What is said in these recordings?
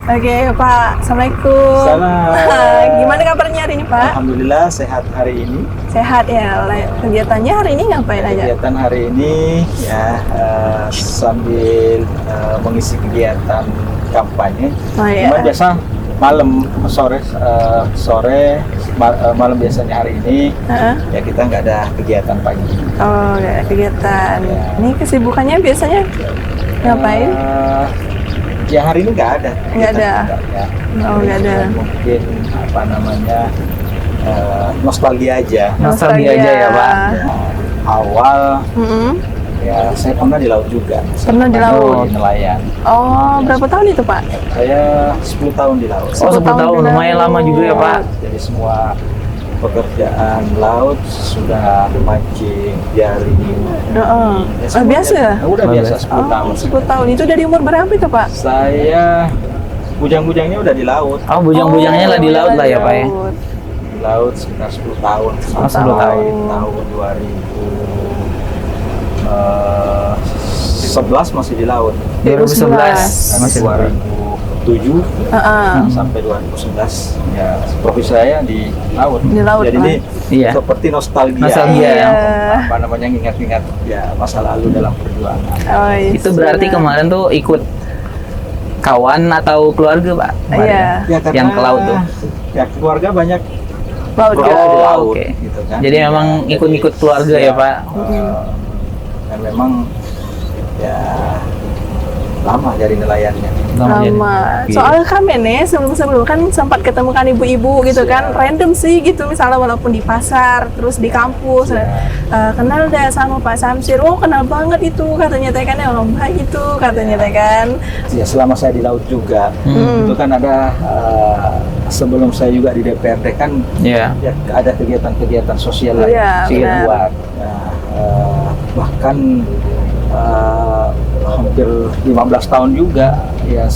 Oke, Pak. Assalamualaikum. Salam. Gimana kabarnya hari ini, Pak? Alhamdulillah sehat hari ini. Sehat ya. Kegiatannya hari ini ngapain aja? Kegiatan hari ini ya sambil mengisi kegiatan kampanye. Oh, iya. Cuma biasa malam sore malam biasanya hari ini ya kita nggak ada kegiatan pagi. Oh, nggak ada kegiatan. Ya. Ini kesibukannya biasanya ngapain? Ya hari ini nggak ada. Nggak ada. Ya. Oh, nggak ada. Mungkin apa namanya nostalgia aja. Nostalgia aja ya, Pak. Ya, awal Mm-mm. ya saya pernah di laut juga. Pernah di laut? Di nelayan. Oh, berapa tahun itu, Pak? Saya 10 tahun di laut. Oh, 10 tahun, di lumayan laut. lama juga ya, Pak. Jadi semua pekerjaan laut sudah mancing, jaring. Ya, semua Biasa ya? Udah biasa 10 tahun. 10 tahun. Itu dari umur berapa itu, Pak? Saya bujang-bujangnya udah di laut. Oh, bujang-bujangnya lah di laut lah ya, Pak ya. laut. Di laut sekitar 10 tahun. 10 tahun. Tahun 2011 masih di laut. 2011 masih 2007 sampai 2011 ya profesi saya di laut. Di laut, Jadi Pak. ini Iya. seperti nostalgia. Nostalgia ya. Apa namanya ingat-ingat ya masa lalu dalam perjuangan. Oh, iya. Itu berarti kemarin tuh ikut kawan atau keluarga, Pak? Kemarin? Iya. Ya, karena Yang ke laut tuh. Ya keluarga banyak Laut bekerja ya? di Oh, laut oke. gitu kan. Jadi memang ikut-ikut keluarga ya, Pak? Dan memang ya lama jadi nelayannya. Lama. Jadi. Soalnya kami nih sebelum kan sempat ketemu kan ibu-ibu gitu kan, random sih gitu, misalnya walaupun di pasar, terus di kampus, kenal deh sama Pak Samsir, oh kenal banget itu katanya teh kan ya lomba itu katanya teh kan. Ya selama saya di laut juga itu kan ada sebelum saya juga di DPRD kan Iya. ya ada kegiatan-kegiatan sosial lain Iya, di benar. luar. Nah, bahkan hampir 15 tahun juga ya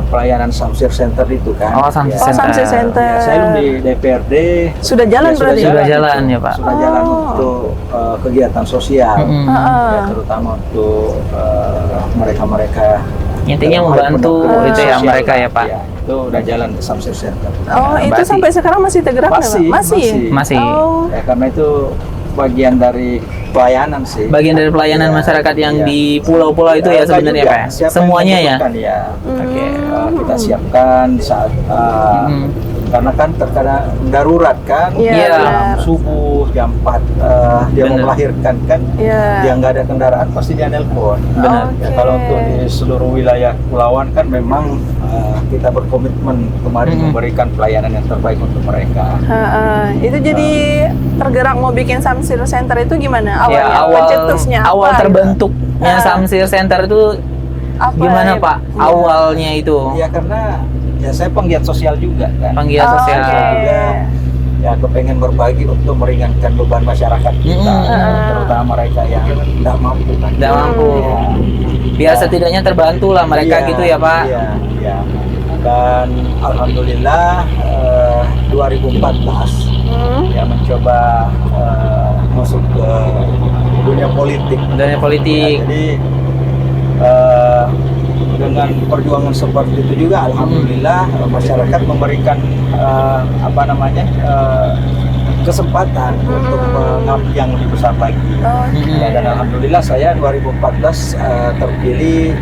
pelayanan Samsir Center itu kan. Oh, Samsir Ya, Samsir Center. ya, saya belum di DPRD. Sudah jalan Ya, berarti? Sudah gitu. jalan ya, Pak. Sudah jalan Oh. untuk kegiatan sosial. Ya, terutama untuk mereka-mereka Intinya dalam hal membantu pendekatan itu ya sosial mereka lah. ya, Pak. Itu udah jalan ke Samsir Center. Oh, itu Berarti- sampai sekarang masih tergerak nggak, Pak? Masih. Masih. Oh. Ya, karena itu bagian dari pelayanan sih. Bagian dari pelayanan Ya, masyarakat yang iya. di pulau-pulau itu ya Enggak sebenarnya, juga. Pak. Siapa yang Semuanya ya. membutuhkan, ya. Oke. Kita siapkan di saat karena kan terkadang darurat kan. Iya, Iya. Jam benar. subuh, jam 4 dia mau Benar. melahirkan kan. Iya. Dia nggak ada kendaraan pasti dia nelpon. Benar. Ya, Oke. kalau untuk di seluruh wilayah kepulauan kan memang kita berkomitmen kemarin memberikan pelayanan yang terbaik untuk mereka. Itu jadi tergerak mau bikin Samsir Center itu gimana? Awalnya Ya, pencetusnya apa? awal terbentuknya Samsir Center itu Apa gimana, ya? Pak? Iya. Awalnya itu Ya karena ya saya penggiat sosial juga kan. penggiat Oh, sosial. oke. Juga ya kepengen berbagi untuk meringankan beban masyarakat kita, terutama mereka yang tidak mampu kan. Tidak mampu. Ya. Biar setidaknya terbantu lah mereka Iya, gitu ya, Pak. Iya, iya. Dan alhamdulillah 2014 ya mencoba masuk ke dunia politik. Dunia politik. Ya, jadi dengan perjuangan seperti itu juga alhamdulillah masyarakat memberikan apa namanya kesempatan untuk mengabdi yang lebih besar lagi. Ya, dan alhamdulillah saya 2014 terpilih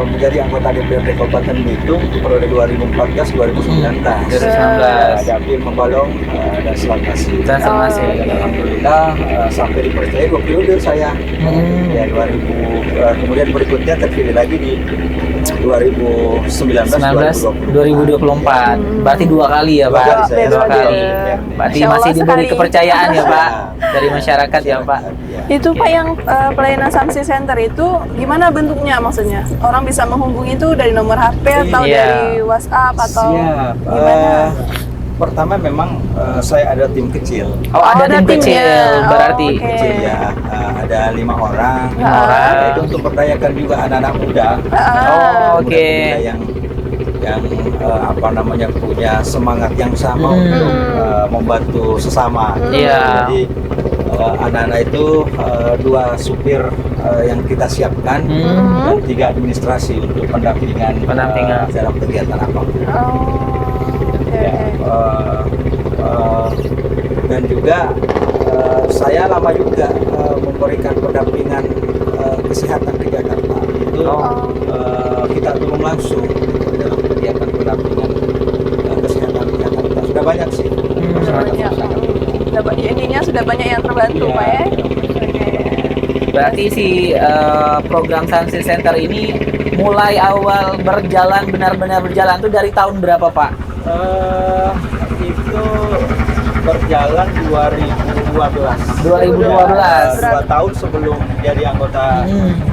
menjadi anggota DPRD Kabupaten Belitung periode 2014-2019. 2019. Dapil Membalong dan Selatasi. Dan Selatasi. Dan alhamdulillah sampai dipercaya 2 periode saya. Ya 2000 kemudian berikutnya terpilih lagi di 2019-2020. Berarti 2 kali ya, Dua Pak. kali saya. 2 kali. Iya. Berarti Insya Allah masih diberi sekali. kepercayaan ya, Pak, dari masyarakat ya, Pak. Itu Pak yang pelayanan Samsir Center itu gimana bentuknya maksudnya? Orang bisa menghubungi itu dari nomor HP atau Iya. dari WhatsApp atau Siap. gimana? Pertama memang saya ada tim kecil. Oh, ada tim timnya. kecil berarti. Oh, oke. Kecil ya, ada 5 orang. orang. Itu untuk memberdayakan juga anak-anak muda. Oh, oke. Muda-muda yang apa namanya punya semangat yang sama untuk membantu sesama. Iya. Jadi anak-anak itu 2 supir yang kita siapkan dan 3 administrasi untuk pendampingan dalam kegiatan apapun. Ya, dan juga saya lama juga memberikan pendampingan kesehatan di Jakarta. Itu kita turun langsung dalam kegiatan pendampingan kesehatan di Jakarta. Sudah banyak sih. Intinya sudah banyak yang terbantu, Pak ya. Berarti si program Samsir Center ini mulai awal berjalan, benar-benar berjalan tuh dari tahun berapa, Pak? Itu berjalan 2012. 2012. 2 tahun sebelum jadi anggota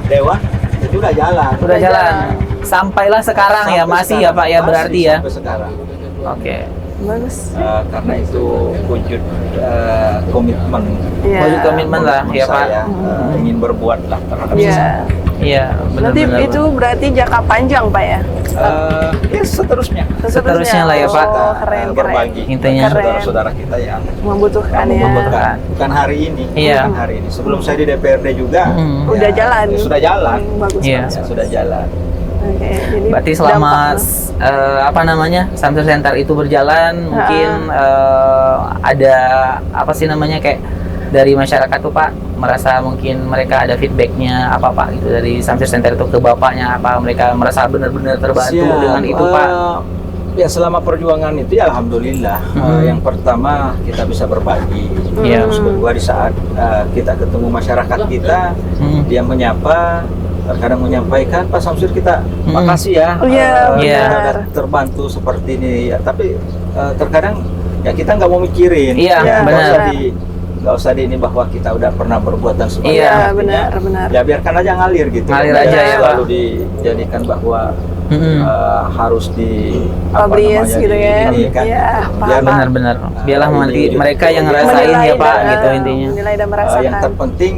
dewan itu udah jalan. Udah jalan. Sampailah sekarang ya, Sampai masih sekarang. ya Pak ya, berarti ya. Sampai sekarang. Oke. Bagus. Karena itu wujud komitmen. Iya. Wujud komitmen lah ya Pak. Saya ingin berbuat lah terhadap Iya. Iya, Nanti benar-benar. itu berarti jangka panjang, Pak ya? Ya seterusnya. Seterusnya lah ya, Pak. Oh, keren, Berbagi Intinya. saudara-saudara kita yang Membutuhkan ya. membutuhkan. bukan hari ini. Iya. Bukan hari ini. Sebelum saya di DPRD juga Udah jalan. Sudah jalan. Bagus. Iya. bagus. Sudah jalan. Oke, jadi Berarti selama dampaknya. Samsir Center itu berjalan, mungkin ada apa sih namanya kayak dari masyarakat tuh Pak merasa mungkin mereka ada feedbacknya apa Pak gitu dari Samsir Center itu ke bapaknya, apa mereka merasa benar-benar terbantu Siap. dengan itu Pak? Ya selama perjuangan itu ya alhamdulillah. Yang pertama kita bisa berbagi. Iya. Terus kedua di saat kita ketemu masyarakat kita, dia menyapa, terkadang menyampaikan Pak Samsir kita makasih ya. Oh, iya, Iya. Kita udah terbantu seperti ini ya. Tapi terkadang ya kita nggak mau mikirin. Iya, Ya, benar. nggak usah di ini bahwa kita udah pernah berbuat dan sebagainya. Iya, benar, benar. Ya biarkan aja ngalir gitu. Ngalir Jangan aja ya, selalu Pak. dijadikan bahwa harus di Publish gitu ya. ini kan. Iya, paham. Biar Benar-benar. Biarlah ini mereka yang menilai ngerasain ya Pak dan- gitu intinya. menilai dan merasakan. yang terpenting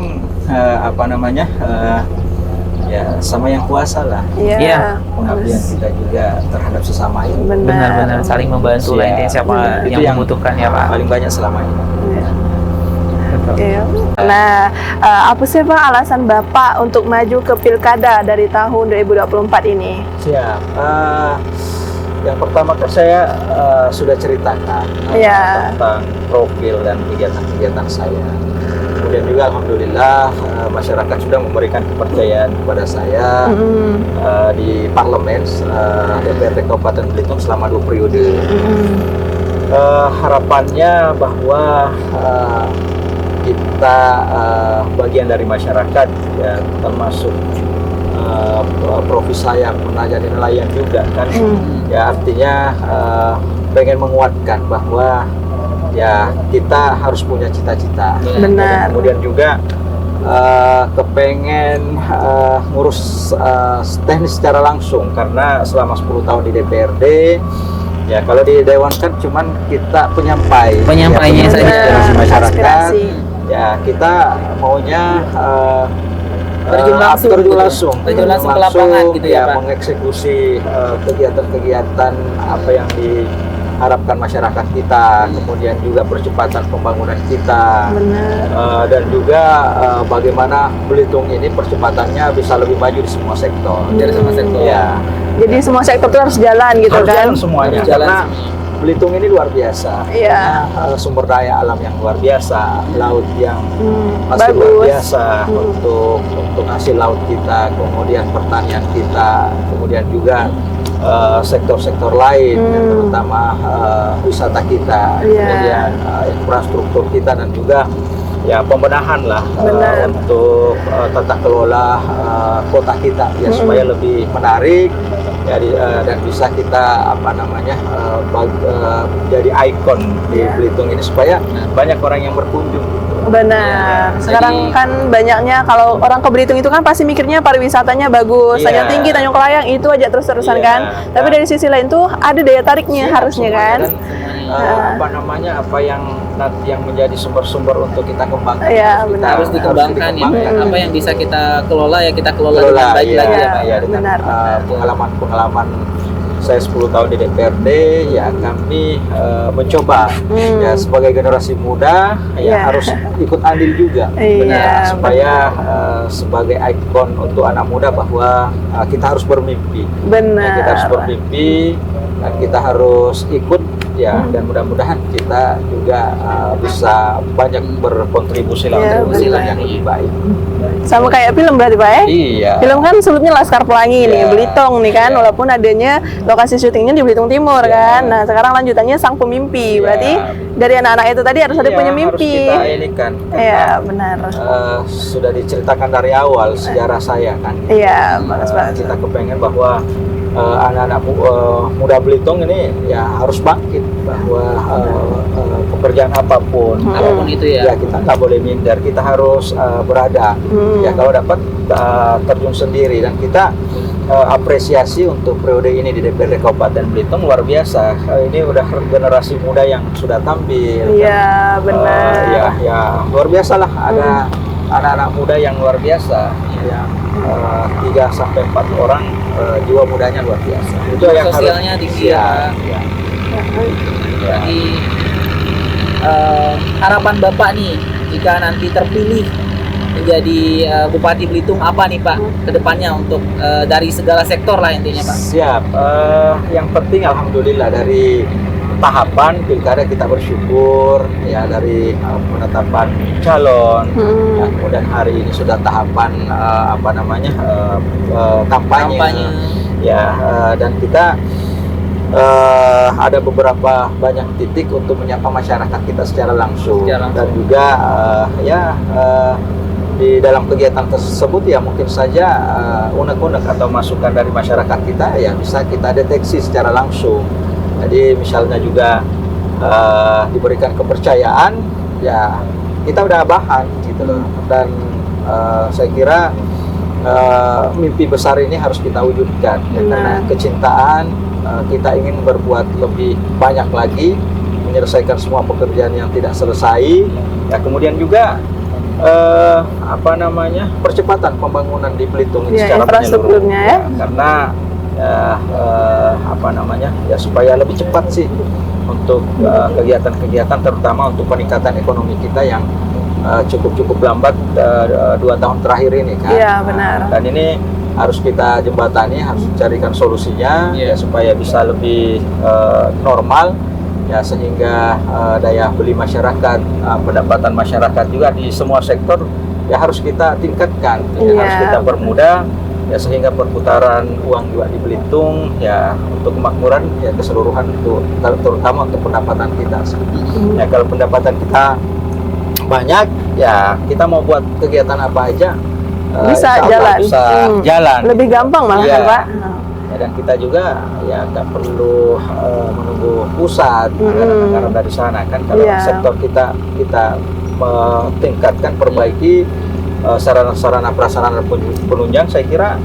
ya sama yang kuasa lah. Iya. Iya. Pengabdian kita juga terhadap sesama ini. Benar-benar saling membantu lah intinya siapa Itu yang membutuhkan ya Pak. paling banyak selama ini. Iya. Oke. Nah, apa sih Pak alasan Bapak untuk maju ke Pilkada dari tahun 2024 ini? Siap. Yang pertama kan saya sudah ceritakan Iya. tentang profil dan kegiatan-kegiatan saya. Kemudian juga alhamdulillah masyarakat sudah memberikan kepercayaan kepada saya di parlemen DPRD Kabupaten Belitung selama 2 periode. Harapannya bahwa kita bagian dari masyarakat ya, termasuk profesi saya pernah jadi nelayan juga kan, ya artinya pengen menguatkan bahwa ya kita harus punya cita-cita. Benar. Kemudian juga kepengen ngurus teknis secara langsung karena selama 10 tahun di DPRD ya kalau di Dewan kan cuman kita Penyampainya ya, saja. aspirasi masyarakat. Aspirasi. Ya kita maunya Terjun langsung terjun ke lapangan gitu ya, Pak. mengeksekusi kegiatan-kegiatan apa yang diharapkan masyarakat kita, kemudian juga percepatan pembangunan kita. Benar. Dan juga bagaimana Belitung ini percepatannya bisa lebih maju di semua sektor. Dari semua sektor. Ya, Jadi semua sektor itu harus jalan gitu harus kan? jalan semuanya. Harus jalan Karena Belitung ini luar biasa. Iya. Karena, sumber daya alam yang luar biasa, laut yang masih luar Bagus. biasa untuk hasil laut kita, kemudian pertanian kita, kemudian juga sektor-sektor lain, yang terutama wisata kita, Iya. kemudian infrastruktur kita dan juga ya pembenahan lah Benar. untuk tata kelola kota kita ya supaya lebih menarik ya dan bisa kita jadi ikon di Belitung ini supaya banyak orang yang berkunjung. Benar. Ya, Sekarang jadi- kan banyaknya kalau orang ke Belitung itu kan pasti mikirnya pariwisatanya bagus, Iya. Tanjung Tinggi, Tanjung Kelayang itu aja terus-terusan Iya. kan. Tapi dari sisi lain tuh ada daya tariknya Siap, harusnya kan. dan, apa yang menjadi sumber-sumber untuk kita kembangkan. Iya, Kita benar. Harus dikembangkan ya. Apa yang bisa kita kelola ya kita kelola dengan baik iya, lagi ya Pak. iya, dengan Benar. pengalaman-pengalaman saya 10 tahun di DPRD, ya kami mencoba ya sebagai generasi muda ya harus ikut andil juga, benar, supaya sebagai ikon untuk anak muda bahwa kita harus bermimpi, benar. Ya, kita harus bermimpi dan kita harus ikut ya, dan mudah-mudahan kita juga bisa banyak berkontribusi lah Ya, untuk benar. yang lebih baik. Sama kayak film berarti Pak ya? Iya. Film kan sebelumnya Laskar Pelangi nih, Iya. Belitung nih kan, Iya. walaupun adanya lokasi syutingnya di Belitung Timur Iya. kan. Nah sekarang lanjutannya Sang Pemimpi, Iya. berarti dari anak-anak itu tadi harus ada Iya, punya harus mimpi. kita ini kan, Iya benar. sudah diceritakan dari awal sejarah saya kan. Iya bagus banget. Kita kepengen bahwa anak-anak muda Belitung ini ya harus bangkit, bahwa pekerjaan apapun Apapun itu ya. kita nggak boleh minder, kita harus berada ya, kalau dapat terjun sendiri, dan kita apresiasi untuk periode ini di DPRD Kabupaten Belitung luar biasa. Ini udah generasi muda yang sudah tampil. Iya benar. Ya luar biasa lah, ada anak-anak muda yang luar biasa yang 3-4 orang, jiwa mudanya luar biasa. Itu yang Sosialnya harus tinggi ya. ya. Jadi harapan Bapak nih jika nanti terpilih menjadi Bupati Belitung, apa nih Pak kedepannya untuk dari segala sektor lah intinya Pak? Siap. Yang penting alhamdulillah dari tahapan pilkada kita bersyukur ya, dari penetapan calon, ya, kemudian hari ini sudah tahapan kampanye. Ya, dan kita ada beberapa banyak titik untuk menyapa masyarakat kita secara langsung. Dan juga di dalam kegiatan tersebut ya mungkin saja unek-unek atau masukan dari masyarakat kita ya bisa kita deteksi secara langsung. Jadi misalnya juga diberikan kepercayaan ya, kita udah bahan gitu loh. Dan saya kira mimpi besar ini harus kita wujudkan ya, karena kecintaan, kita ingin berbuat lebih banyak lagi, menyelesaikan semua pekerjaan yang tidak selesai ya, kemudian juga percepatan pembangunan di Belitung ini secara menyeluruh ya. Karena supaya lebih cepat sih untuk kegiatan-kegiatan, terutama untuk peningkatan ekonomi kita yang cukup lambat 2 tahun terakhir ini kan. Iya benar. Dan ini harus kita jembatani, harus carikan solusinya ya, supaya bisa lebih normal ya, sehingga daya beli masyarakat, pendapatan masyarakat juga di semua sektor ya harus kita tingkatkan ya, harus kita permudah ya, sehingga perputaran uang juga di Belitung ya untuk kemakmuran ya keseluruhan, untuk terutama untuk pendapatan kita. Ya kalau pendapatan kita banyak ya, kita mau buat kegiatan apa aja bisa jalan. Lebih gampang malah kan Pak. Ya, dan kita juga ya nggak perlu menunggu pusat anggaran dari sana kan. Kalau sektor kita tingkatkan, perbaiki sarana prasarana penunjang, saya kira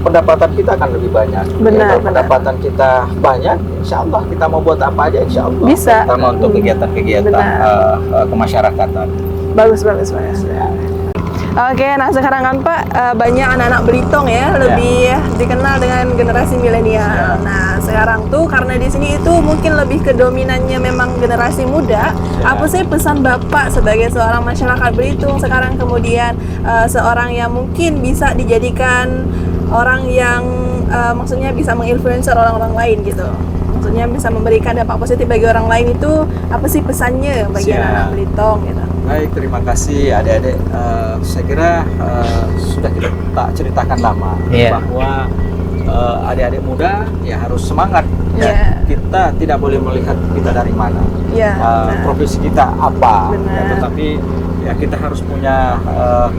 pendapatan kita akan lebih banyak. Benar, kalau pendapatan kita banyak, insya Allah kita mau buat apa aja insya Allah bisa. Terutama untuk kegiatan-kegiatan kemasyarakatan. Bagus. Oke, nah sekarang kan Pak, banyak anak-anak Belitung ya, lebih dikenal dengan generasi milenial. Nah sekarang tuh karena di sini itu mungkin lebih ke dominannya memang generasi muda. Apa sih pesan Bapak sebagai seorang masyarakat Belitung sekarang, kemudian seorang yang mungkin bisa dijadikan orang yang maksudnya bisa menginfluencer orang-orang lain gitu? Maksudnya bisa memberikan dampak positif bagi orang lain, itu apa sih pesannya bagi anak-anak Belitung gitu? Baik, terima kasih adik-adik. Saya kira sudah kita ceritakan lama bahwa adik-adik muda ya harus semangat. Kita tidak boleh melihat kita dari mana, profesi kita apa, tetapi ya kita harus punya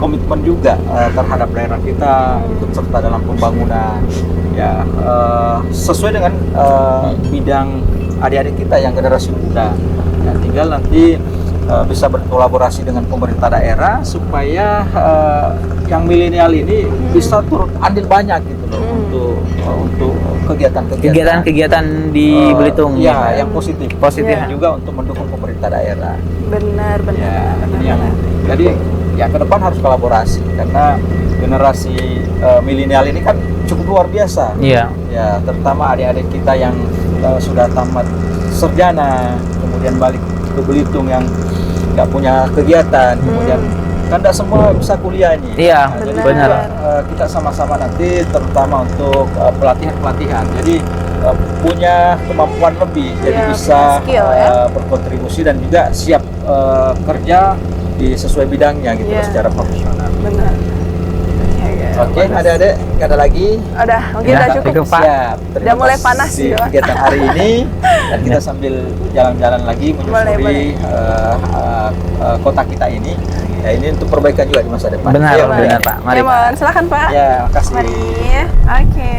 komitmen juga terhadap daerah kita, ikut serta dalam pembangunan ya, sesuai dengan bidang adik-adik kita yang generasi muda ya, tinggal nanti bisa berkolaborasi dengan pemerintah daerah supaya yang milenial ini bisa turut andil banyak gitu loh, untuk kegiatan di Belitung ya, yang positif juga untuk mendukung pemerintah daerah. Benar. Jadi ya ke depan harus kolaborasi, karena generasi milenial ini kan cukup luar biasa. Iya. Ya, terutama adik-adik kita yang sudah tamat sarjana, kemudian balik ke Belitung yang nggak punya kegiatan, kemudian kan tidak semua bisa kuliah ini. Iya, Nah, jadi benar. kita sama-sama nanti terutama untuk pelatihan-pelatihan. Jadi punya kemampuan lebih, jadi Iya, bisa punya skill, ya. berkontribusi dan juga siap kerja di sesuai bidangnya gitu Iya. secara profesional. Benar. Ya, ya, Oke, bagus. adik-adik, nggak ada lagi? Udah, mungkin Ya, udah cukup. cukup, Pak. Siap. Terima Udah mulai kasih panas sih, Pak. kegiatan hari ini dan kita sambil jalan-jalan lagi menyusuri boleh. kota kita ini. Ya, ini untuk perbaikan juga di masa depan. Benar, Ayo, benar, Pak. Mari, Ya, Pak. mohon, silakan Pak. Ya, makasih. Mari. Oke.